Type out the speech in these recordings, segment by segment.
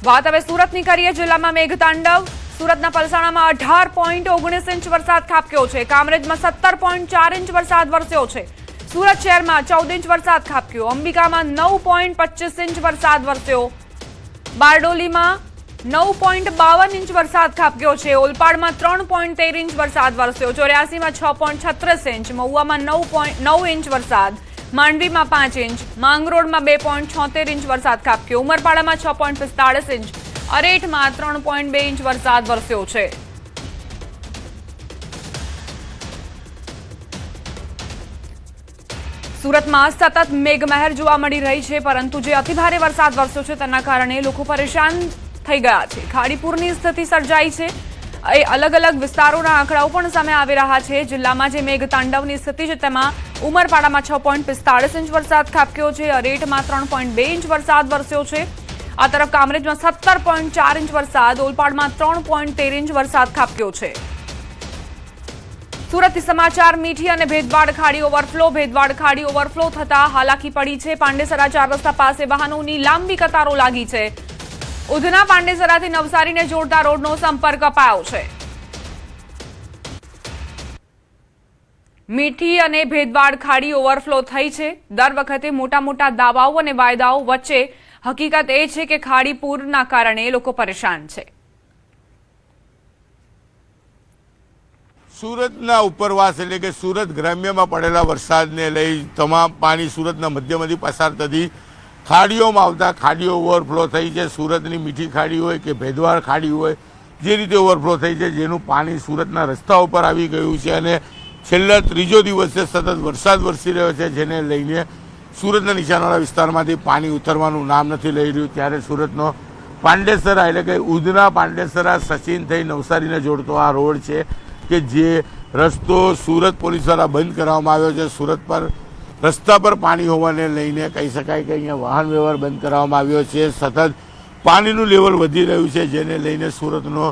વાત હવે સુરતની કરીએ। જિલ્લામાં મેઘતાંડવ। સુરતના પલસાણામાં 18.19 ઇંચ વરસાદ ખાબક્યો છે। કામરેજમાં 17.4 ઇંચ વરસાદ વરસ્યો છે। સુરત શહેરમાં 14 ઇંચ વરસાદ ખાબક્યો। અંબિકામાં 9.25 ઇંચ વરસાદ વરસ્યો। બારડોલીમાં 9.52 ઇંચ વરસાદ ખાબક્યો છે। ઓલપાડમાં 3.13 ઇંચ વરસાદ વરસ્યો। ચોર્યાસીમાં 6.36 ઇંચ। મહુવામાં 9 ઇંચ વરસાદ। માંડવીમાં 5 ઇંચ। માંગરોળમાં 2.76 ઇંચ વરસાદ ખાબક્યો। ઉમરપાડામાં 6.45 ઇંચ। અરેઠમાં 3.2 ઇંચ વરસાદ વરસ્યો છે। સુરતમાં સતત મેઘમહેર જોવા મળી રહી છે, પરંતુ જે અતિભારે વરસાદ વરસ્યો છે તેના કારણે લોકો પરેશાન થઈ ગયા છે। ખાડીપુરની સ્થિતિ સર્જાઈ છે। એ અલગ અલગ વિસ્તારોના આંકડાઓ પણ સામે આવી રહ્યા છે। જિલ્લામાં જે મેઘતાંડવની સ્થિતિ છે તેમાં ઉમરપાડામાં 6.45 ઇંચ વરસાદ ખાબક્યો છે। અરેઠમાં 3.2 ઇંચ વરસાદ વરસ્યો છે। આ તરફ કામરેજમાં 17.4 ઇંચ વરસાદ। ઓલપાડમાં 3.13 ઇંચ વરસાદ ખાબક્યો છે। સુરતથી સમાચાર। મીઠી અને ભેદવાડ ખાડી ઓવરફ્લો। ભેદવાડ ખાડી ઓવરફ્લો થતા હાલાકી પડી છે। પાંડેસરા 4 રસ્તા પાસે વાહનોની લાંબી કતારો લાગી છે। ઉધના પાંડેસરાથી નવસારીને જોડતા રોડનો સંપર્ક અપાયો છે। મીઠી અને ભેદવાડ ખાડી ઓવરફ્લો થઈ છે। દર વખતે મોટા દાવાઓ અને વાયદાઓ વચ્ચે હકીકત એ છે કે ખાડી પૂરના કારણે લોકો પરેશાન છે। સુરતના ઉપરવાસ એટલે કે સુરત ગ્રામ્યમાં પડેલા વરસાદને લઈ તમામ પાણી સુરતના મધ્યમાંથી પસાર થતી ખાડીઓમાં આવતા ખાડીઓ ઓવરફ્લો થઈ છે। સુરતની મીઠી ખાડી હોય કે ભેદવાડ ખાડી હોય, જે રીતે ઓવરફ્લો થઈ છે, જેનું પાણી સુરતના રસ્તા ઉપર આવી ગયું છે અને છેલ્લા ત્રીજો દિવસે સતત વરસાદ વરસી રહ્યો છે, જેને લઈને સુરતના નીચાણવાળા વિસ્તારમાંથી પાણી ઉતરવાનું નામ નથી લઈ રહ્યું। ત્યારે સુરતનો પાંડેસરા એટલે કે ઉધના પાંડેસરા સચિન થઈ નવસારીને જોડતો આ રોડ છે કે જે રસ્તો સુરત પોલીસ દ્વારા બંધ કરવામાં આવ્યો છે। સુરત પર રસ્તા પર પાણી હોવાને લઈને કહી શકાય કે અહીંયા વાહન વ્યવહાર બંધ કરવામાં આવ્યો છે। સતત પાણીનું લેવલ વધી રહ્યું છે, જેને લઈને સુરતનો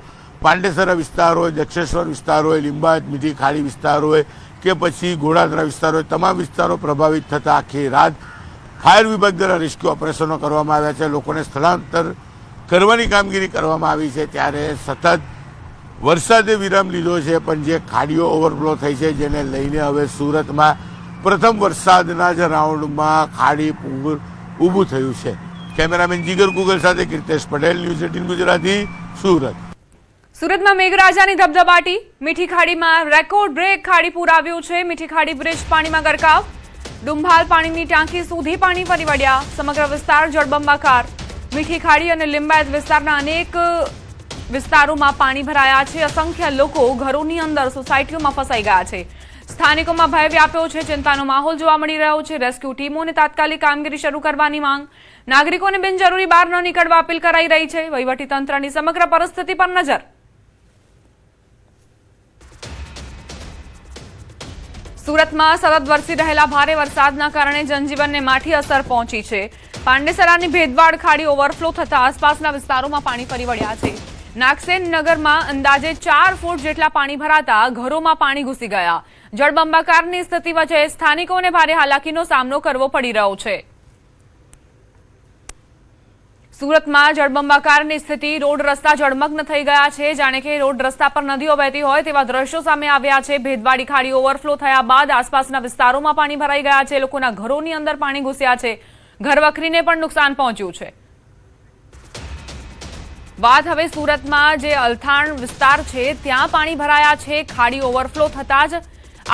પાંડેસરા વિસ્તાર હોય, દક્ષેશ્વર વિસ્તાર હોય, લિંબાયત મીઠી ખાડી વિસ્તાર હોય કે પછી ગોળાદરા વિસ્તાર હોય, તમામ વિસ્તારો પ્રભાવિત થતા આખી રાત ફાયર વિભાગ દ્વારા રેસ્ક્યુ ઓપરેશનો કરવામાં આવ્યા છે। લોકોને સ્થળાંતર કરવાની કામગીરી કરવામાં આવી છે। ત્યારે સતત વરસાદે વિરામ લીધો છે, પણ જે ખાડીઓ ઓવરફ્લો થઈ છે, જેને લઈને હવે સુરતમાં પ્રથમ વરસાદના જ રાઉન્ડમાં ખાડી પૂર ઊભું થયું છે। કેમેરામેન જીગર કુગલ સાથે કીર્તેશ પટેલ, ન્યૂઝ 18 ગુજરાતી, સુરત। સુરતમાં મેઘરાજાની ધબધબાટી। મીઠી ખાડીમાં રેકોર્ડ બ્રેક ખાડી પૂર આવ્યું છે। મીઠી ખાડી બ્રિજ પાણીમાં ગરકાવ। ડુંભાલ પાણીની ટાંકી સુધી પાણી ફરી વળ્યા। સમગ્ર વિસ્તાર જળબંબાકાર। મીઠી ખાડી અને લિંબાયત વિસ્તારના અનેક વિસ્તારોમાં પાણી ભરાયા છે। અસંખ્ય લોકો ઘરોની અંદર સોસાયટીઓમાં ફસાઈ ગયા છે। સ્થાનિકોમાં ભય વ્યાપ્યો છે। ચિંતાનો માહોલ જોવા મળી રહ્યો છે। રેસ્ક્યુ ટીમોને તાત્કાલિક કામગીરી શરૂ કરવાની માંગ। નાગરિકોને બિનજરૂરી બહાર ન નીકળવા અપીલ કરાઈ રહી છે। વહીવટીતંત્રની સમગ્ર પરિસ્થિતિ પર નજર। સુરતમાં સતત વરસી રહેલા ભારે વરસાદના કારણે જનજીવનને માઠી અસર પહોંચી છે। પાંડેસરાની ભેદવાડ ખાડી ઓવરફ્લો થતા આસપાસના વિસ્તારોમાં પાણી ફરી વળ્યા છે। નાગસેન નગરમાં અંદાજે 4 ફૂટ જેટલા પાણી ભરાતા ઘરોમાં પાણી ઘૂસી ગયા। જળબંબાકારની સ્થિતિ વચ્ચે સ્થાનિકોને ભારે હાલાકીનો સામનો કરવો પડી રહ્યો છે। સુરતમાં જળબંબાકારની સ્થિતિ। રોડ રસ્તા જળમગ્ન થઈ ગયા છે, જાણે કે રોડ રસ્તા પર નદીઓ વહેતી હોય તેવા દ્રશ્યો સામે આવ્યા છે। ભેદવાડી ખાડી ઓવરફ્લો થયા બાદ આસપાસના વિસ્તારોમાં પાણી ભરાઈ ગયા છે। લોકોના ઘરોની અંદર પાણી ઘૂસ્યા છે। ઘરવખરીને પણ નુકસાન પહોંચ્યું છે। વાત હવે સુરતમાં જે અલથાણ વિસ્તાર છે ત્યાં પાણી ભરાયા છે। ખાડી ઓવરફ્લો થતા જ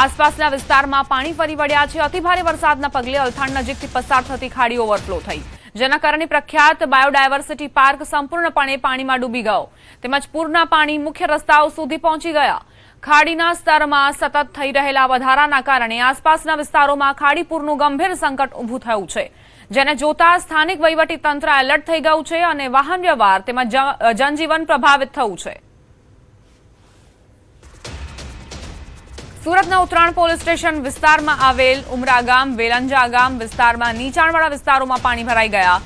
આસપાસના વિસ્તારમાં પાણી ફરી વળ્યા છે। અતિભારે વરસાદના પગલે અલથાણ નજીકથી પસાર થતી ખાડી ઓવરફ્લો થઈ, જેના કારણે પ્રખ્યાત બાયોડાયવર્સિટી પાર્ક સંપૂર્ણપણે પાણીમાં ડૂબી ગયો। તેમજ પૂરના પાણી મુખ્ય રસ્તાઓ સુધી પહોંચી ગયા। ખાડીના સ્તરમાં સતત થઈ રહેલા વધારાના કારણે આસપાસના વિસ્તારોમાં ખાડીપૂરનું ગંભીર સંકટ ઊભું થયું છે, જેને જોતા સ્થાનિક વહીવટી તંત્ર એલર્ટ થઈ ગયું છે અને વાહન વ્યવહાર તેમજ જનજીવન પ્રભાવિત થયું છે। સુરતના ઉત્તરાણ પોલીસ સ્ટેશન વિસ્તારમાં આવેલ ઉમરા ગામ, વેલંજા ગામ વિસ્તારમાં નીચાણવાળા વિસ્તારોમાં પાણી ભરાઈ ગયા।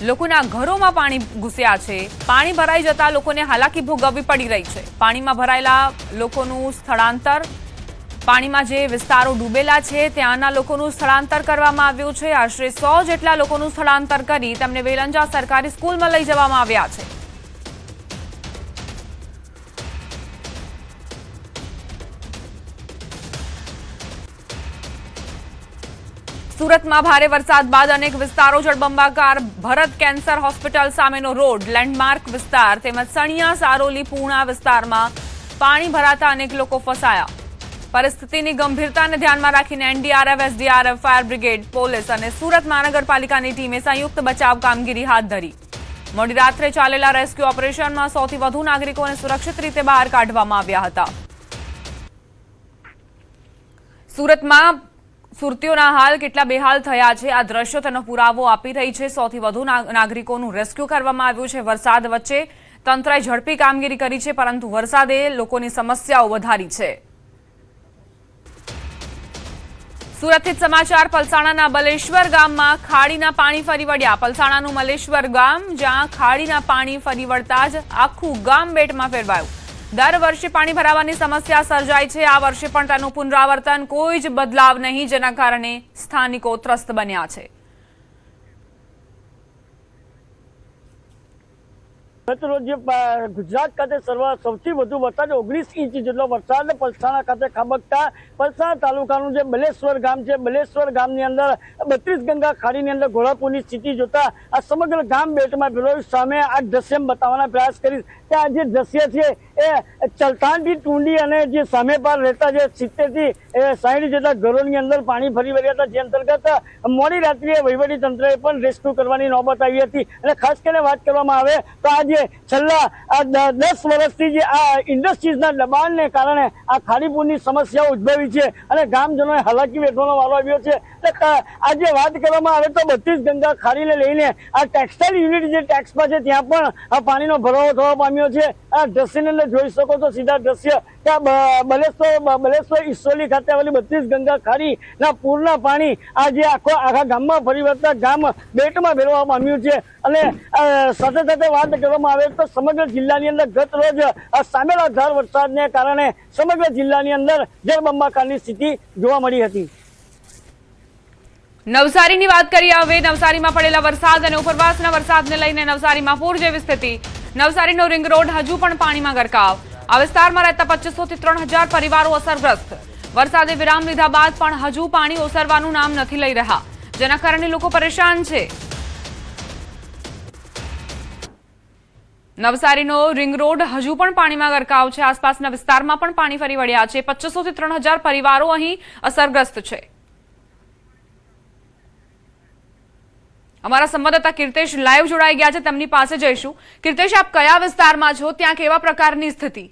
લોકોના ઘરોમાં પાણી ઘૂસ્યા છે। પાણી ભરાઈ જતા લોકોને હાલાકી ભોગવવી પડી રહી છે। પાણીમાં ભરાયેલા લોકોનું સ્થળાંતર પાણીમાં જે વિસ્તારો ડૂબેલા છે ત્યાંના લોકોનું સ્થળાંતર કરવામાં આવ્યું છે। આશરે 100 જેટલા લોકોનું સ્થળાંતર કરી તેમને વેલંજા સરકારી સ્કૂલમાં લઈ જવામાં આવ્યા છે। સુરતમાં ભારે વરસાદ બાદ અનેક વિસ્તારો જળબંબાકાર. ભરત કેન્સર હોસ્પિટલ સામેનો રોડ, લેન્ડમાર્ક વિસ્તાર તેમજ સણિયા સારોલી પૂર્ણા વિસ્તારમાં પાણી ભરાતા અનેક લોકો ફસાયા. પરિસ્થિતિની ગંભીરતાને ધ્યાનમાં રાખીને NDRF, SDRF, fire brigade, police અને સુરત મહાનગરપાલિકાની ટીમે સંયુક્ત બચાવ કામગીરી હાથ ધરી. મોડી રાત્રે ચાલેલા રેસ્ક્યુ ઓપરેશનમાં 100 થી વધુ નાગરિકોને સુરક્ષિત રીતે બહાર કાઢવામાં આવ્યા હતા. સુરતમાં સુરતીઓના હાલ કેટલા બેહાલ થયા છે આ દ્રશ્યો તેનો પુરાવો આપી રહી છે. 100 થી વધુ નાગરિકોનું રેસ્ક્યુ કરવામાં આવ્યું છે. વરસાદ વચ્ચે તંત્રએ ઝડપી કામગીરી કરી છે, પરંતુ વરસાદે લોકોની સમસ્યાઓ વધારી છે. સુરતથી સમાચાર. પલસાણાના બલેશ્વર ગામમાં ખાડીના પાણી ફરી વળ્યા. પલસાણાનું મલેશ્વર ગામ, જ્યાં ખાડીના પાણી ફરી વળતા જ આખું ગામ બેટમાં ફેરવાયું. દર વર્ષે પાણી ભરાવાની સમસ્યા સર્જાય છે. આ વર્ષે પણ તેનું પુનરાવર્તન, કોઈ જ બદલાવ નહીં, જેના કારણે સ્થાનિકો ત્રસ્ત બન્યા છે. ગત રોજ ગુજરાત ખાતે સૌથી વધુ વરસાદ 19 ઇંચ જેટલો વરસાદ પલસાણા ખાતે ખાબકતા પલસાણા તાલુકાનું જે બલેશ્વર ગામ છે, બલેશ્વર ગામની અંદર 32 ગંગા ખાડીની અંદર ઘોડાપુરની સ્થિતિ જોતા આ સમગ્ર ગામ બેટમાં ફેરવાયું. સામે આ દ્રશ્ય બતાવવાના પ્રયાસ કરીશ કે આ જે દ્રશ્ય છે એ ચલતાણથી ટુંડી અને જે સામે પાર રહેતા જે 70 થી 60 જેટલા ઘરોની અંદર પાણી ફરી વળ્યા હતા, જે અંતર્ગત મોડી રાત્રિએ વહીવટી તંત્રએ પણ રેસ્ક્યુ કરવાની નોબત આવી હતી. અને ખાસ કરીને વાત કરવામાં આવે તો આજે છેલ્લા 10 વર્ષથી જે આ ઇન્ડસ્ટ્રીઝના દબાણને કારણે આ ખાડીપુરની સમસ્યાઓ ઉદ્ભવી છે અને ગામજનોએ હાલાકી વેઠવાનો વારો આવ્યો છે. આજે વાત કરવામાં આવે તો 32 ગંગા ખાડીને લઈને આ ટેક્સટાઇલ યુનિટ જે ટેક્સમાં છે ત્યાં પણ આ પાણીનો ભરાવો થવા પામ્યો છે. આ દ્રશ્યની અંદર જોઈ શકો છો સીધા દ્રશ્ય કે બલેશ્વર ઈસોલી ખાતે આવેલી 32 ગંગા ખાડીના પૂરના પાણી આજે આખા ગામમાં ફરી વળતા ગામ બેટમાં ફેરવા પામ્યું છે. અને સાથે સાથે વાત કરવામાં આવે તો સમગ્ર જિલ્લાની અંદર ગત રોજ સામેલા ધાર વરસાદને કારણે સમગ્ર જિલ્લાની અંદર જળબંબાકારની સ્થિતિ જોવા મળી હતી. નવસારીની વાત કરીએ હવે. નવસારીમાં પડેલા વરસાદ અને ઉપરવાસના વરસાદને લઈને નવસારીમાં પૂર જેવી સ્થિતિ. નવસારીનો રિંગ રોડ હજુ પણ પાણીમાં ગરકાવ. આ વિસ્તારમાં રહેતા 2500 થી 3000 પરિવારો અસરગ્રસ્ત. વરસાદે વિરામ લીધા બાદ પણ હજુ પાણી ઓસરવાનું નામ નથી લઈ રહ્યા, જેના કારણે લોકો પરેશાન છે. નવસારીનો રિંગ રોડ હજુ પણ પાણીમાં ગરકાવ છે. આસપાસના વિસ્તારમાં પણ પાણી ફરી વળ્યા છે. 2500 થી 3000 પરિવારો અહીં અસરગ્રસ્ત છે. અમારા સંવાદદાતા કીર્તેશ લાઈવ જોડાઈ ગયા છે, તેમની પાસે જઈશું. કીર્તેશ, આપ કયા વિસ્તારમાં છો? ત્યાં કેવા પ્રકારની સ્થિતિ?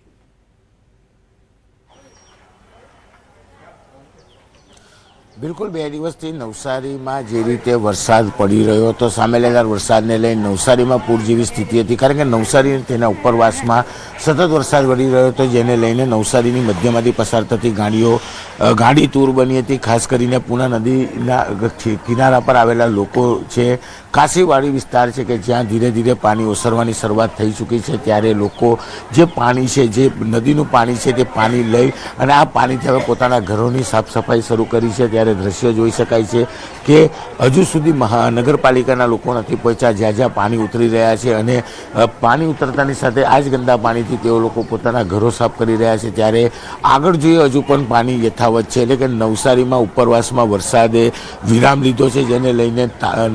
બિલકુલ 2 દિવસથી નવસારીમાં જે રીતે વરસાદ પડી રહ્યો હતો, સામેલેદાર વરસાદને લઈને નવસારીમાં પૂર જેવી સ્થિતિ હતી. કારણ કે નવસારી તેના ઉપરવાસમાં સતત વરસાદ પડી રહ્યો હતો, જેને લઈને નવસારીની મધ્યમાંથી પસાર થતી ગાડી તૂર બની હતી. ખાસ કરીને પૂર્ણા નદીના કિનારા પર આવેલા લોકો છે, કાશીવાડી વિસ્તાર છે કે જ્યાં ધીરે ધીરે પાણી ઓસરવાની શરૂઆત થઈ ચૂકી છે. ત્યારે લોકો જે પાણી છે, જે નદીનું પાણી છે, તે પાણી લઈ અને આ પાણીથી હવે પોતાના ઘરોની સાફ સફાઈ શરૂ કરી છે. ત્યારે દ્રશ્યો જોઈ શકાય છે કે હજુ સુધી મહાનગરપાલિકાના લોકો નથી પહોંચ્યા, જ્યાં જ્યાં પાણી ઉતરી રહ્યા છે. અને પાણી ઉતરતાની સાથે આ જ ગંદા પાણીથી તેઓ લોકો પોતાના ઘરો સાફ કરી રહ્યા છે. ત્યારે આગળ જોઈએ હજુ પણ પાણી યથાવત છે, એટલે કે નવસારીમાં ઉપરવાસમાં વરસાદે વિરામ લીધો છે, જેને લઈને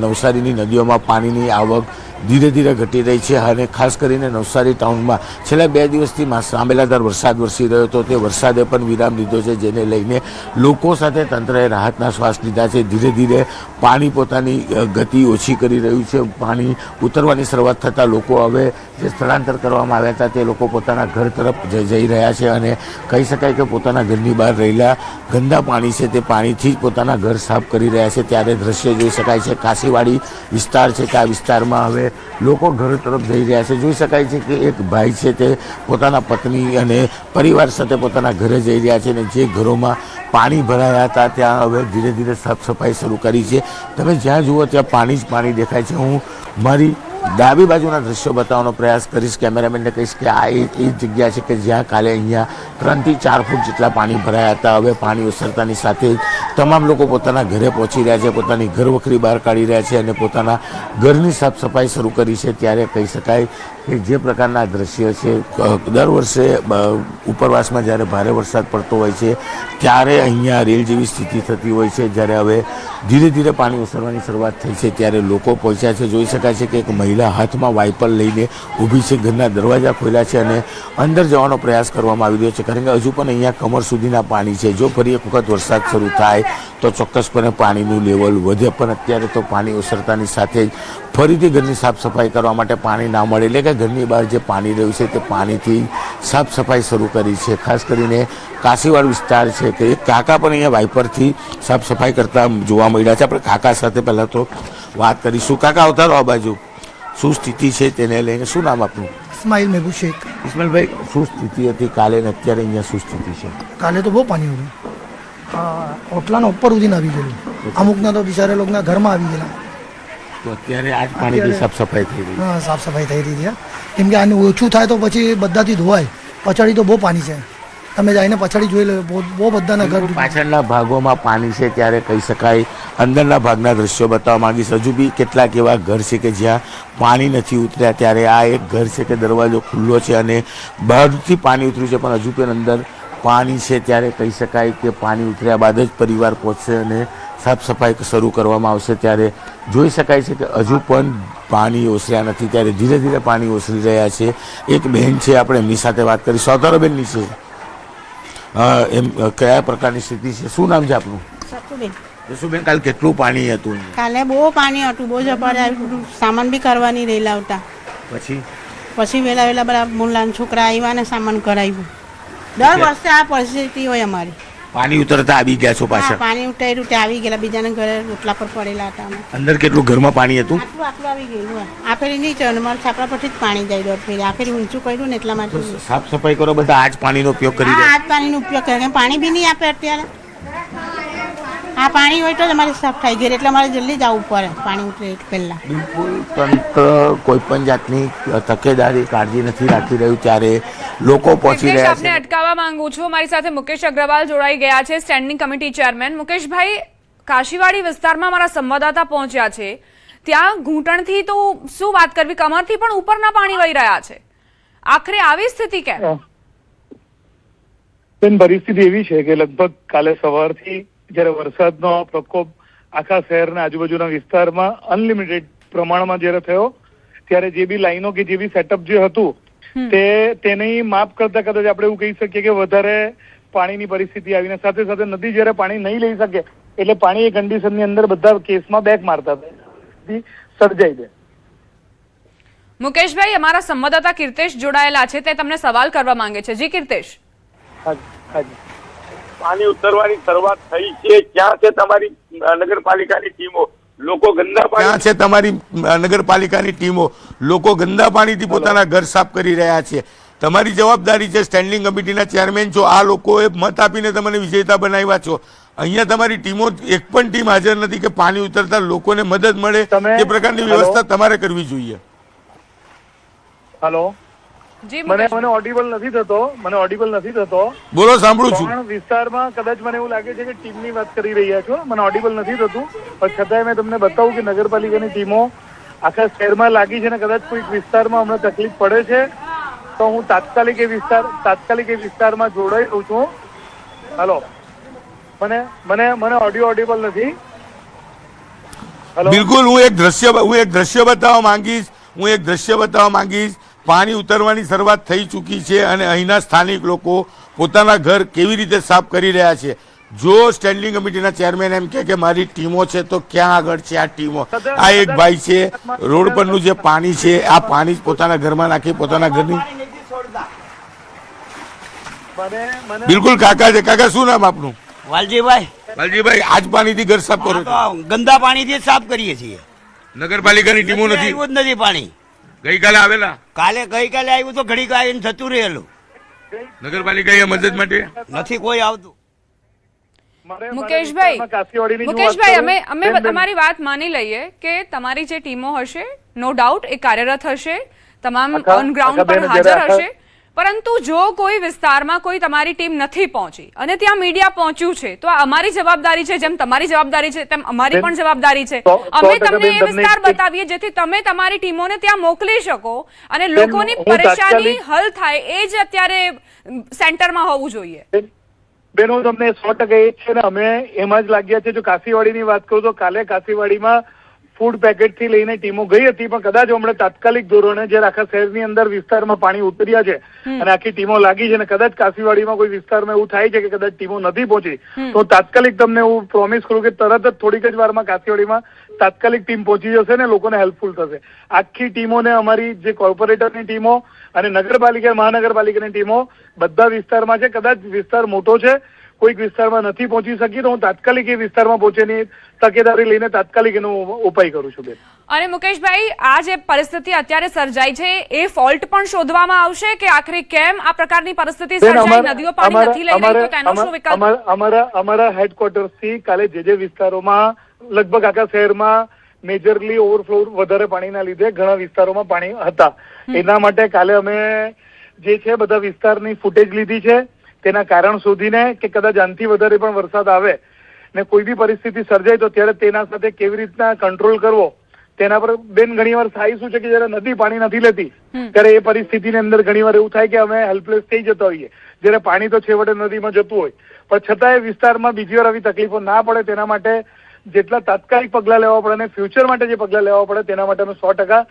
નવસારીની નદીઓમાં પાણીની આવક ધીરે ધીરે ઘટી રહી છે. અને ખાસ કરીને નવસારી ટાઉનમાં છેલ્લા 2 દિવસથી સાંભેલાધાર વરસાદ વરસી રહ્યો હતો, તે વરસાદે પણ વિરામ લીધો છે, જેને લઈને લોકો સાથે તંત્રએ રાહતના શ્વાસ લીધા છે. ધીરે ધીરે પાણી પોતાની ગતિ ઓછી કરી રહ્યું છે. પાણી ઉતરવાની શરૂઆત થતાં લોકો હવે જે સ્થળાંતર કરવામાં આવ્યા હતા તે લોકો પોતાના ઘર તરફ જઈ રહ્યા છે. અને કહી શકાય કે પોતાના ઘરની બહાર રહેલા ગંદા પાણી છે તે પાણીથી જ પોતાના ઘર સાફ કરી રહ્યા છે. ત્યારે દ્રશ્ય જોઈ શકાય છે. કાશીવાડી વિસ્તાર છે કે આ વિસ્તારમાં હવે લોકો ઘર તરફ જઈ રહ્યા છે. જોઈ શકાય છે કે એક ભાઈ છે તે પોતાના પત્ની અને પરિવાર સાથે પોતાના ઘરે જઈ રહ્યા છે. અને જે ઘરોમાં પાણી ભરાયા હતા ત્યાં હવે ધીરે ધીરે સાફ સફાઈ શરૂ કરી છે. તમે જ્યાં જુઓ ત્યાં પાણી જ પાણી દેખાય છે. હું મારી ડાબી બાજુના દ્રશ્યો બતાવવાનો પ્રયાસ કરીશ. કેમેરામેનને કહીશ કે આ એ જગ્યા છે કે જ્યાં કાલે અહીંયા 3 થી 4 ફૂટ જેટલા પાણી ભરાયા હતા. હવે પાણી ઓસરતાની સાથે જ તમામ લોકો પોતાના ઘરે પહોંચી રહ્યા છે, પોતાની ઘરવખરી બહાર કાઢી રહ્યા છે અને પોતાના ઘરની સાફ સફાઈ શરૂ કરી છે. ત્યારે કહી શકાય કે જે પ્રકારના દ્રશ્ય છે દર વર્ષે ઉપરવાસમાં જ્યારે ભારે વરસાદ પડતો હોય છે ત્યારે અહીંયા રેલ જેવી સ્થિતિ થતી હોય છે. જ્યારે હવે ધીરે ધીરે પાણી ઓસરવાની શરૂઆત થઈ છે ત્યારે લોકો પહોંચ્યા છે. જોઈ શકાય છે કે એક મહિલા હાથમાં વાઇપર લઈને ઊભી છે, ઘરના દરવાજા ખોલ્યા છે અને અંદર જવાનો પ્રયાસ કરવામાં આવી રહ્યો છે, કારણ કે હજુ પણ અહીંયા કમર સુધીના પાણી છે. જો ફરી એક વખત વરસાદ શરૂ થાય તો ચોક્કસપણે પાણીનું લેવલ વધે, પણ અત્યારે તો પાણી ઓસરતાની સાથે જ ફરીથી ઘરની સાફ સફાઈ કરવા માટે પાણી ના મળે, એટલે કે ઘરની બહાર જે પાણી રહ્યું છે તે પાણીથી સાફ સફાઈ શરૂ કરી છે. ખાસ કરીને કાશીવાડ વિસ્તાર છે કે એક કાકા પણ અહીંયા વાઇપરથી સાફ સફાઈ કરતા જોવા મળ્યા છે. આપણે કાકા સાથે પહેલાં તો વાત કરીશું. કાકા અવતારો આ બાજુ, શું સ્થિતિ છે તેને લઈને? શું નામ આપનું? ઇસ્માઇલ મહેબૂબ શેખ. ઇસ્માઇલભાઈ, શું સ્થિતિ હતી કાલે ને અત્યારે અહીંયા શું સ્થિતિ છે? કાલે તો બહુ પાણી હતું, ઓટલાના ઉપર સુધી આવી ગયેલું, અમુકના તો બિચારા લોકોના ઘરમાં આવી ગયેલા. તો અત્યારે આજ પાણીથી સાફ સફાઈ થઈ રહી? હા, સાફ સફાઈ થઈ રહી છે, કેમ કે આને ઓછું થાય તો પછી બધાથી ધોવાય. પછાડી તો બહુ પાણી છે, તમે જઈને પછાડી જોઈ લો, બહુ બધાના ઘર. પાછળના ભાગોમાં પાણી છે ત્યારે કહી શકાય. અંદરના ભાગના દ્રશ્યો બતાવવા માંગીશ. હજુ બી કેટલાક એવા ઘર છે કે જ્યાં પાણી નથી ઉતર્યા, ત્યારે આ એક ઘર છે કે દરવાજો ખુલ્લો છે અને બહારથી પાણી ઉતર્યું છે, પણ હજુ પણ અંદર પાણી છે. ત્યારે કહી શકાય કે પાણી ઉતર્યા બાદ જ પરિવાર પહોંચશે અને સાફ સફાઈ શરૂ કરવામાં આવશે. ત્યારે જોઈ શકાય છે કે હજુ પણ પાણી ઓસર્યા નથી, ત્યારે ધીરે ધીરે પાણી ઓસરી રહ્યા છે. એક બહેન છે, આપણે એમની સાથે વાત કરી. સોતારોબેનની છે, એમ કયા પ્રકારની સ્થિતિ છે? શું નામ છે આપનું? સતુબેન. જસુબેન, કાલે કેટલું પાણી હતું? કાલે બહુ પાણી હતું, બહુ જબરદસ્ત. સામાન બી કરવાની રહી લાવતા, પછી વેલા બધા મુલાના છોકરા આવ્યા ને સામાન કરાવ્યું. દર વર્ષે આ પરિસ્થિતિ હોય અમારી. પાણી ઉતરતા આવી ગયા છો પાછા? પાણી ઉતર્યું તે આવી ગયેલા, બીજાના ઘરે રોટલા પર પડેલા હતા. અંદર કેટલું ઘરમાં પાણી હતું? આટલું આવી ગયેલું. આ ફેરી નહીં ચડે, મારા છાપરા પરથી જ પાણી જાય દર ફેરી. આ ફેરી ઊંચું કર્યું ને એટલા માટે. સાફ સફાઈ કરો બધા આ જ પાણીનો ઉપયોગ કરી રહ્યા? આ જ પાણીનો ઉપયોગ કરે, પાણી બી નહીં આપે અત્યારે. આ પાણી હોય તો જ અમારે સાફ થઈ ગયું, એટલે અમારે જલ્દી જવું પડે પાણી ઉતરે પહેલા. બિલકુલ, તંત્ર કોઈ પણ જાતની તકેદારી કાળજી નથી રાખી રહ્યું, ત્યારે લોકો પહોંચી રહ્યા આપને અટકાવવા માંગુ છું. મારી સાથે મુકેશ અગ્રવાલ જોડાઈ ગયા છે, સ્ટેન્ડિંગ કમિટી ચેરમેન. મુકેશભાઈ, કાશીવાડી વિસ્તારમાં મારા સંવાદદાતા પહોંચ્યા છે, ત્યાં ઘૂંટણથી તો શું વાત કરવી, કમરથી પણ ઉપરના પાણી વહી રહ્યા છે. આખરે આવી સ્થિતિ કેમ? પરિસ્થિતિ એવી છે કે લગભગ કાલે સવારથી જયારે વરસાદનો પ્રકોપ આખા શહેરના આજુબાજુના વિસ્તારમાં અનલિમિટેડ પ્રમાણમાં જયારે થયો, ત્યારે જે બી લાઈનો કે જે બી સેટઅપ જે હતું તેની માપ કરતા કદાચ આપણે એવું કહી શકીએ કે વધારે પાણીની પરિસ્થિતિ આવીને સાથે સાથે નદી જયારે પાણી નહીં લઈ શકે એટલે પાણી એ કન્ડિશનની અંદર બધા કેસમાં બેક મારતા હતા, સર્જાઈ દે. મુકેશભાઈ, અમારા સંવાદદાતા કીર્તેશ જોડાયેલા છે, તે તમને સવાલ કરવા માંગે છે. જી કીર્તેશ. પાણી ઉતરવાની શરૂઆત થઈ છે, ક્યાં છે તમારી નગરપાલિકાની ટીમો? લોકો ગંદા પાણી, ક્યાં છે તમારી નગરપાલિકાની ટીમો? લોકો ગંદા પાણીથી પોતાના ઘર સાફ કરી રહ્યા છે. તમારી જવાબદારી છે, સ્ટેન્ડિંગ કમિટીના ચેરમેન છો, આ લોકોએ મત આપીને તમને વિજેતા બનાવ્યા છો. અહીંયા તમારી ટીમો, એક પણ ટીમ હાજર નથી કે પાણી ઉતરતા લોકોને મદદ મળે એ પ્રકારની વ્યવસ્થા તમારે કરવી જોઈએ. હેલો, મને ઓડિબલ નથી થતો. બોલો, સાંભળું છું. વિસ્તારમાં કદાચ મને એવું લાગે છે કે ટીમની વાત કરી રહ્યા છો, મને ઓડિબલ નથી થતું, પણ છતાંય મેં તમને બતાવું કે નગરપાલિકાની ટીમો આખા શહેરમાં લાગી છે ને કદાચ કોઈ વિસ્તારમાં હમણાં તકલીફ પડે છે તો હું તાત્કાલિક એ વિસ્તારમાં જોડાઈ દઉં છું. હેલો, મને ઓડિબલ નથી. બિલકુલ, હું એક દ્રશ્ય બતાવવા માંગીશ. પાણી ઉતરવાની શરૂઆત થઈ ચૂકી છે અને અહીંના સ્થાનિક લોકો પોતાના ઘર કેવી રીતે સાફ કરી રહ્યા છે. જો સ્ટેન્ડિંગ કમિટીના ચેરમેન એમ કે મારી ટીમો છે, તો ક્યાં આગળ છે આ ટીમો? આ એક ભાઈ છે, રોડ પરનું જે પાણી છે આ પાણી પોતાના ઘરમાં નાખી પોતાના ઘરની. બિલકુલ, કાકા છે. કાકા, શું નામ આપનું? વાલજીભાઈ, આજ પાણીથી ઘર સાફ કરો છો? ગંદા પાણીથી સાફ કરીએ છીએ. નગરપાલિકાની ટીમો નથી પાણી. ગઈકાલે આવેલા? ગઈકાલે આવ્યું તો ઘડીક આવીને જતું રહેલું. નગરપાલિકા મદદ માટે નથી કોઈ આવતું. મુકેશભાઈ, અમે તમારી વાત માની લઈએ કે તમારી જે ટીમો હશે નો ડાઉટ એ કાર્યરત હશે, તમામ ઓન ગ્રાઉન્ડ પર હાજર હશે, પરંતુ જો કોઈ વિસ્તારમાં કોઈ તમારી ટીમ નથી પહોંચી અને ત્યાં મીડિયા પહોંચ્યું છે તો આ અમારી જવાબદારી છે, જેમ તમારી જવાબદારી છે તેમ અમારી પણ જવાબદારી છે. અમે તમને એ વિસ્તાર બતાવીએ જેથી તમે તમારી ટીમોને ત્યાં મોકલી શકો અને લોકોની પરેશાની હલ થાય, એ જ અત્યારે સેન્ટરમાં હોવું જોઈએ. બેન, હું તમને 100% એ છે ને, અમે એમાં જ લાગ્યા છે. જો કાશીવાડીની વાત કરું તો કાલે કાશીવાડીમાં ફૂડ પેકેટ થી લઈને ટીમો ગઈ હતી, પણ કદાચ હમણાં તાત્કાલિક ધોરણે જ્યારે આખા શહેરની અંદર વિસ્તારમાં પાણી ઉતર્યા છે અને આખી ટીમો લાગી છે અને કદાચ કાશીવાડીમાં કોઈ વિસ્તારમાં એવું થાય છે કે કદાચ ટીમો નથી પહોંચી, તો તાત્કાલિક તમને હું પ્રોમિસ કરું કે તરત જ થોડીક જ વારમાં કાશીવાડીમાં તાત્કાલિક ટીમ પહોંચી જશે ને લોકોને હેલ્પફુલ થશે. આખી ટીમોને, અમારી જે કોર્પોરેટરની ટીમો અને નગરપાલિકા મહાનગરપાલિકાની ટીમો બધા વિસ્તારમાં છે. કદાચ વિસ્તાર મોટો છે, કોઈક વિસ્તારમાં નથી પહોંચી શકી, તો હું તાત્કાલિક એ વિસ્તારમાં પહોંચેની તકેદારી લઈને તાત્કાલિક એનો ઉપાય કરું છું. બેન, અને મુકેશભાઈ, આ જે પરિસ્થિતિ અત્યારે સર્જાઈ છે એ ફોલ્ટ પણ શોધવામાં આવશે કે આખરે કેમ આ પ્રકારની પરિસ્થિતિ સર્જાઈ, નદીઓ પાણી નથી લઈ રહી, તો તેનો શું વિકલ્પ? અમારા હેડક્વાર્ટર્સ થી કાલે જે વિસ્તારોમાં લગભગ આખા શહેરમાં મેજરલી ઓવરફ્લો વધારે પાણીના લીધે ઘણા વિસ્તારોમાં પાણી હતા, એના માટે કાલે અમે જે છે બધા વિસ્તારની ફૂટેજ લીધી છે, તેના કારણ શોધીને કે કદાચ આનાથી વધારે પણ વરસાદ આવે ને કોઈ બી પરિસ્થિતિ સર્જાય તો ત્યારે તેના સાથે કેવી રીતના કંટ્રોલ કરવો તેના પર. બેન, ઘણી વાર થાય શું છે કે જયારે નદી પાણી નથી લેતી ત્યારે એ પરિસ્થિતિની અંદર ઘણી વાર એવું થાય કે અમે હેલ્પલેસ થઈ જતા હોઈએ, જયારે પાણી તો છેવટે નદીમાં જતું હોય, પણ છતાં એ વિસ્તારમાં બીજી વાર આવી તકલીફો ના પડે તેના માટે જેટલા તાત્કાલિક પગલા લેવા પડે અને ફ્યુચર માટે જે પગલા લેવા પડે તેના માટે અમે 100%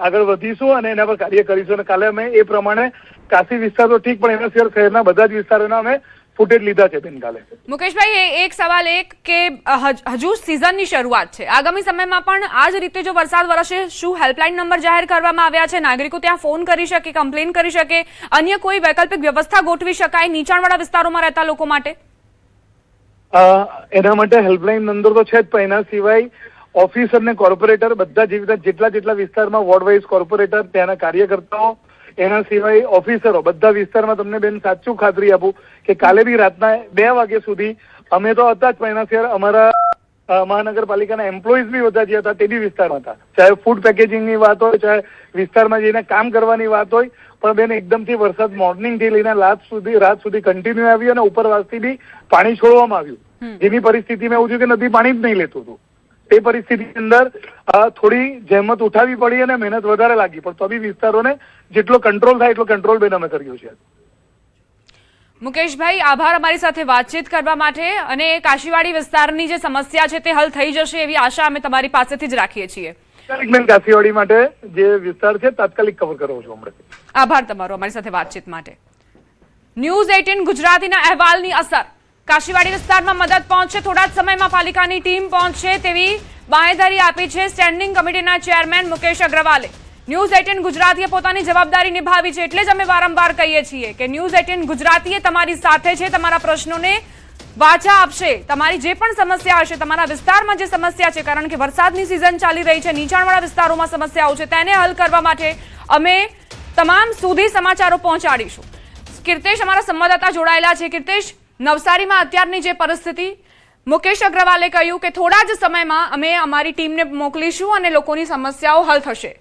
આગળ વધીશું અને એના પર કાર્ય કરીશું. અને કાલે અમે એ પ્રમાણે કાશી વિસ્તાર તો ઠીક, પણ એના સિવાય શહેરના બધા જ વિસ્તારોના અમે ફૂટેજ લીધા છે. બેન, કાલે મુકેશભાઈ, એક સવાલ કે હજુ સિઝનની શરૂઆત છે, આગામી સમયમાં પણ આ જ રીતે જો વરસાદ વરસે, શું હેલ્પલાઇન નંબર જાહેર કરવામાં આવ્યા છે? નાગરિકો ત્યાં ફોન કરી શકે, કમ્પ્લેન કરી શકે, અન્ય કોઈ વૈકલ્પિક વ્યવસ્થા ગોઠવી શકાય નીચાણવાળા વિસ્તારોમાં રહેતા લોકો માટે? એના માટે હેલ્પલાઇન નંબર તો છે જ, પણ એના સિવાય ઓફિસર ને કોર્પોરેટર બધા જેટલા વિસ્તારમાં વોર્ડ વાઇઝ કોર્પોરેટર, ત્યાંના કાર્યકર્તાઓ, એના સિવાય ઓફિસરો બધા વિસ્તારમાં, તમને બેન સાચું ખાતરી આપું કે કાલે બી રાતના 2 વાગ્યા સુધી અમે તો હતા જ, પણ એના સિવાય અમારા મહાનગરપાલિકાના એમ્પ્લોઈઝ બી બધા જે હતા તે બી વિસ્તારમાં હતા. ચાહે ફૂડ પેકેજિંગની વાત હોય, ચાહે વિસ્તારમાં જઈને કામ કરવાની વાત હોય, પણ બેન એકદમથી વરસાદ મોર્નિંગ થી લઈને રાત સુધી કન્ટિન્યુ આવ્યું અને ઉપરવાસથી બી પાણી છોડવામાં આવ્યું, જેની પરિસ્થિતિમાં એવું થયું કે નદી પાણી જ નહીં લેતું હતું. તે પરિસ્થિતિની અંદર થોડી જહેમત ઉઠાવવી પડી અને મહેનત વધારે લાગી, પણ તો બી વિસ્તારોને જેટલો કંટ્રોલ થાય એટલો કંટ્રોલ બેન અમે કર્યો છે. મુકેશભાઈ, આભાર અમારી સાથે વાતચીત કરવા માટે, અને કાશીવાડી વિસ્તારની જે સમસ્યા છે તે હલ થઈ જશે એવી આશા અમે તમારી પાસેથી જ રાખીએ છીએ. કાશીવાડી માટે જે વિસ્તાર છે તાત્કાલિક કવર કરવો છું હમણાં. આભાર તમારો અમારી સાથે વાતચીત માટે. ન્યૂઝ 18 ગુજરાતીના અહેવાલની અસર કાશીવાડી વિસ્તારમાં મદદ પહોંચશે, થોડા જ સમયમાં પાલિકાની ટીમ પહોંચશે તેવી બાંહેધરી આપી છે સ્ટેન્ડિંગ કમિટીના ચેરમેન મુકેશ અગ્રવાલે. ન્યૂઝ 18 ગુજરાતીએ પોતાની જવાબદારી નિભાવી છે, એટલે જ અમે વારંવાર કહીએ છીએ કે ન્યૂઝ 18 ગુજરાતીએ તમારી સાથે છે, તમારા પ્રશ્નોને વાચા આપશે, તમારી જે પણ સમસ્યા હશે, તમારા વિસ્તારમાં જે સમસ્યા છે, કારણ કે વરસાદની સિઝન ચાલી રહી છે, નીચાણવાળા વિસ્તારોમાં સમસ્યાઓ છે, તેને હલ કરવા માટે અમે તમામ સુધી સમાચારો પહોંચાડીશું. કીર્તેશ અમારા સંવાદદાતા જોડાયેલા છે. કીર્તેશ, નવસારીમાં અત્યારની જે પરિસ્થિતિ, મુકેશ અગ્રવાલે કહ્યું કે થોડા જ સમયમાં અમે અમારી ટીમને મોકલીશું અને લોકોની સમસ્યાઓ હલ થશે.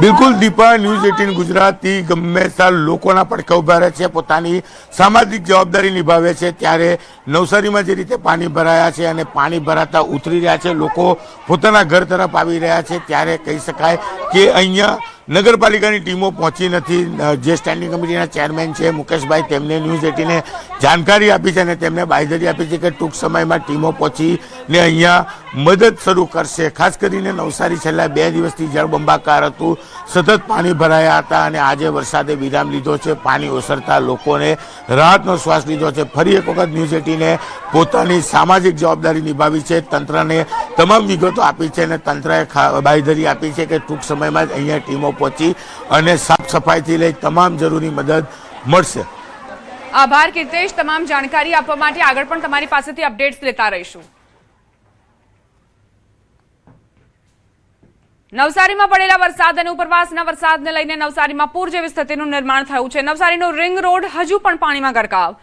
બિલકુલ દીપા, ન્યૂઝ 18 ગુજરાતી હંમેશા લોકોના પડખે ઉભા રહે છે, પોતાની સામાજિક જવાબદારી નિભાવે છે. ત્યારે નવસારીમાં જે રીતે પાણી ભરાયા છે અને પાણી ભરાતા ઉતરી રહ્યા છે, લોકો પોતાના ઘર તરફ આવી રહ્યા છે, ત્યારે કહી શકાય કે અહીંયા નગરપાલિકાની ટીમો પહોંચી નથી. જે સ્ટેન્ડિંગ કમિટીના ચેરમેન છે મુકેશભાઈ, તેમને ન્યૂઝ 18 જાણકારી આપી છે અને તેમને બાંહેધરી આપી છે કે ટૂંક સમયમાં ટીમો પહોંચીને અહીંયા મદદ શરૂ કરશે. ખાસ કરીને નવસારી છેલ્લા 2 દિવસથી જળબંબાકાર હતું, સતત પાણી ભરાયા હતા અને આજે વરસાદે વિરામ લીધો છે. પાણી ઓસરતા લોકોને રાહતનો શ્વાસ લીધો છે. ફરી એક વખત ન્યૂઝ 18 પોતાની સામાજિક જવાબદારી નિભાવી છે, તંત્રને તમામ વિગતો આપી છે અને તંત્રએ બાંહેધરી આપી છે કે ટૂંક સમયમાં જ અહીંયા ટીમો પહોંચી અને સાફ સફાઈથી લઈ તમામ જરૂરી મદદ મળશે. આભાર કીર્તેશ, તમામ જાણકારી આપવા માટે. આગળ પણ તમારી પાસેથી અપડેટ્સ લેતા રહીશું. નવસારીમાં પડેલા વરસાદ અને ઉપરવાસના વરસાદને લઈને નવસારીમાં પૂર જેવી સ્થિતિનું નિર્માણ થયું છે. નવસારીનો રિંગ રોડ હજુ પણ પાણીમાં ગરકાવ.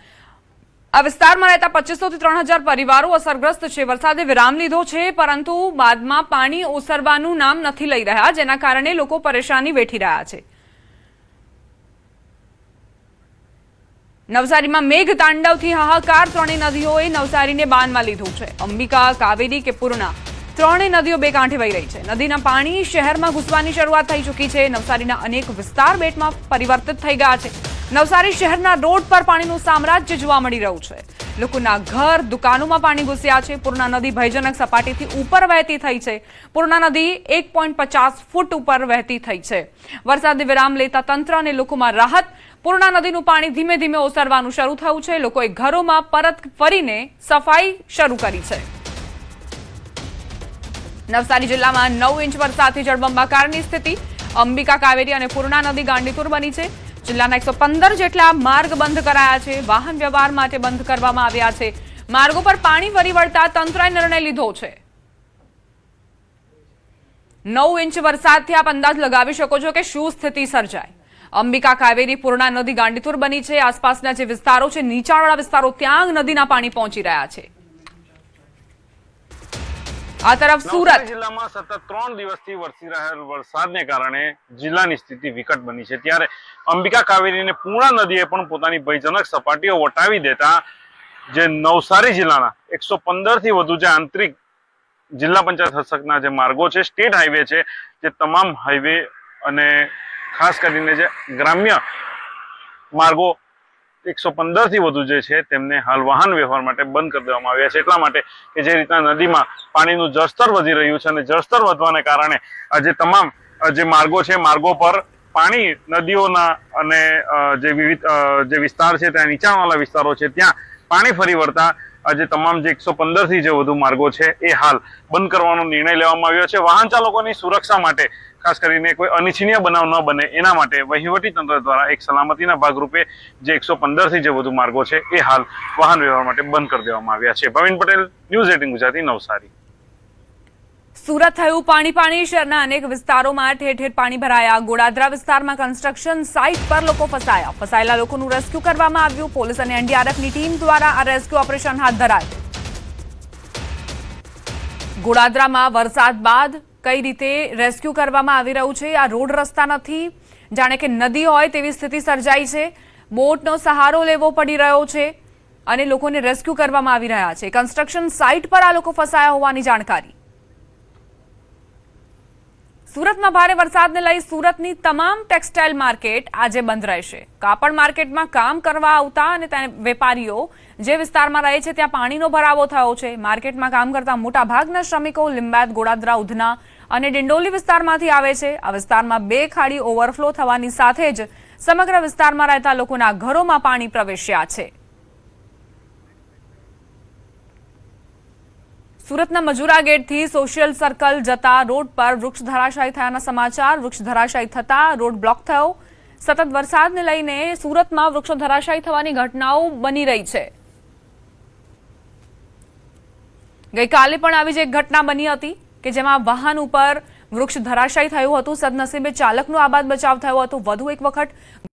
આ વિસ્તારમાં રહેતા 2500 થી 3000 પરિવારો અસરગ્રસ્ત છે. વરસાદે વિરામ લીધો છે, પરંતુ બાદમાં પાણી ઓસરવાનું નામ નથી લઈ રહ્યા, જેના કારણે લોકો પરેશાની વેઠી રહ્યા છે. નવસારીમાં મેઘ તાંડવથી હાહાકાર. ત્રણેય નદીઓએ નવસારીને બાનમાં લીધું છે. અંબિકા, કાવેરી કે પૂર્ણા, ત્રણેય નદીઓ બે કાંઠે વહી રહી છે. નદીના પાણી શહેરમાં ઘૂસવાની શરૂઆત થઈ ચૂકી છે. નવસારીના અનેક વિસ્તાર બેટમાં પરિવર્તિત થઈ ગયા છે. નવસારી શહેરના રોડ પર પાણીનું સામ્રાજ્ય જોવા મળી રહ્યું છે. લોકોના ઘર, દુકાનોમાં પાણી ઘૂસ્યા છે. પૂર્ણા નદી ભયજનક સપાટીથી ઉપર વહેતી થઈ છે. પૂર્ણા નદી 1.50 ફૂટ ઉપર વહેતી થઈ છે. વરસાદે વિરામ લેતા તંત્ર અને લોકોમાં રાહત. પૂર્ણા નદીનું પાણી ધીમે ધીમે ઓસરવાનું શરૂ થયું છે. લોકોએ ઘરોમાં પરત ફરીને સફાઈ શરૂ કરી છે. નવસારી જિલ્લામાં 9 ઇંચ વરસાદથી જળબંબાકારની સ્થિતિ. અંબિકા, કાવેરી અને પૂર્ણા નદી ગાંડીતુર બની છે. જિલ્લાના 115 જેટલા માર્ગ બંધ કરાયા છે. વાહન વ્યવહાર માટે બંધ કરવામાં આવ્યા છે. માર્ગો પર પાણી ફરી વળતા તંત્રએ નિર્ણય લીધો છે. 9 ઇંચ વરસાદથી આપ અંદાજ લગાવી શકો છો કે શું સ્થિતિ સર્જાય. અંબિકા, કાવેરી, પૂર્ણા નદી ગાંડીતુર બની છે. આસપાસના જે વિસ્તારો છે, નીચાણવાળા વિસ્તારો, ત્યાં નદીના પાણી પહોંચી રહ્યા છે. આ તરફ સુરત જિલ્લામાં સતત 3 દિવસથી વરસી રહેલ વરસાદને કારણે જિલ્લાની સ્થિતિ વિકટ બની છે. ત્યારે અંબિકા, કાવેરી અને પૂર્ણા નદીએ પણ પોતાની ભયજનક સપાટીઓ વટાવી દેતા જે નવસારી જિલ્લાના 115 થી વધુ જે આંતરિક જિલ્લા પંચાયત હસ્તકના જે માર્ગો છે, સ્ટેટ હાઈવે છે, જે તમામ હાઈવે અને ખાસ કરીને જે ગ્રામ્ય માર્ગો 115 થી વધુ જે છે તેમને હાલ વાહન વ્યવહાર માટે બંધ કરી દેવામાં આવ્યા છે. એટલા માટે કે જે રીતના નદીમાં પાણીનું જળસ્તર વધી રહ્યું છે અને જળસ્તર વધવાને કારણે આજે તમામ જે માર્ગો છે, માર્ગો પર પાણી નદીઓના અને જે વિવિધ જે વિસ્તાર છે ત્યાં નીચાણવાળા વિસ્તારો છે ત્યાં પાણી ફરી વળતા આજે તમામ જે 115 થી જે વધુ માર્ગો છે એ હાલ બંધ કરવાનો નિર્ણય લેવામાં આવ્યો છે. વાહન ચાલકોની સુરક્ષા માટે ખાસ કરીને કોઈ અનિચ્છનીય બનાવ ન બને એના માટે વહીવટી તંત્ર દ્વારા એક સલામતીના ભાગરૂપે જે 115 થી જે વધુ માર્ગો છે એ હાલ વાહન વ્યવહાર માટે બંધ કરી દેવામાં આવ્યા છે. ભવિન પટેલ, ન્યૂઝ 18 ગુજરાતી, નવસારી. સુરત થયું પાણી. શહેરના અનેક વિસ્તારોમાં ઠેર ઠેર પાણી ભરાયા. ગોડાદરા વિસ્તારમાં કન્સ્ટ્રક્શન સાઇટ પર લોકો ફસાયા. ફસાયેલા લોકોનું રેસ્ક્યુ કરવામાં આવ્યું. પોલીસ અને એનડીઆરએફની ટીમ દ્વારા આ રેસ્ક્યુ ઓપરેશન હાથ ધરાયું. ગોડાદરામાં વરસાદ બાદ કઈ રીતે રેસ્ક્યુ કરવામાં આવી રહ્યું છે. આ રોડ રસ્તા નથી, જાણે કે નદી હોય તેવી સ્થિતિ સર્જાઈ છે. બોટનો સહારો લેવો પડી રહ્યો છે અને લોકોને રેસ્ક્યુ કરવામાં આવી રહ્યા છે. કન્સ્ટ્રક્શન સાઇટ પર આ લોકો ફસાયા હોવાની જાણકારી. સુરતમાં ભારે વરસાદને લઈ સુરતની તમામ ટેક્સટાઇલ માર્કેટ આજે બંધ રહેશે. કાપડ માર્કેટમાં કામ કરવા આવતા અને વેપારીઓ જે વિસ્તારમાં રહે છે ત્યાં પાણીનો ભરાવો થયો છે. માર્કેટમાં કામ કરતા મોટા ભાગના શ્રમિકો લીંબાયત, ગોડાદરા, ઉધના અને ડિંડોલી વિસ્તારમાંથી આવે છે. આ વિસ્તારમાં 2 ખાડી ઓવરફ્લો થવાની સાથે જ સમગ્ર વિસ્તારમાં રહેતા લોકોના ઘરોમાં પાણી પ્રવેશ્યા છે. સુરતના મજુરા ગેટથી સોશિયલ સર્કલ જતા રોડ પર વૃક્ષ ધરાશાયી થયાના સમાચાર. વૃક્ષ ધરાશાયી થતા રોડ બ્લોક થયો. સતત વરસાદને લઈને સુરતમાં વૃક્ષો ધરાશાયી થવાની ઘટનાઓ બની રહી છે. ગઈકાલે પણ આવી જ એક ઘટના બની હતી કે જેમાં વાહન ઉપર વૃક્ષ ધરાશાયી થયું હતું. સદનસીબે ચાલકનો આબાદ બચાવ થયો હતો. વધુ એક વખત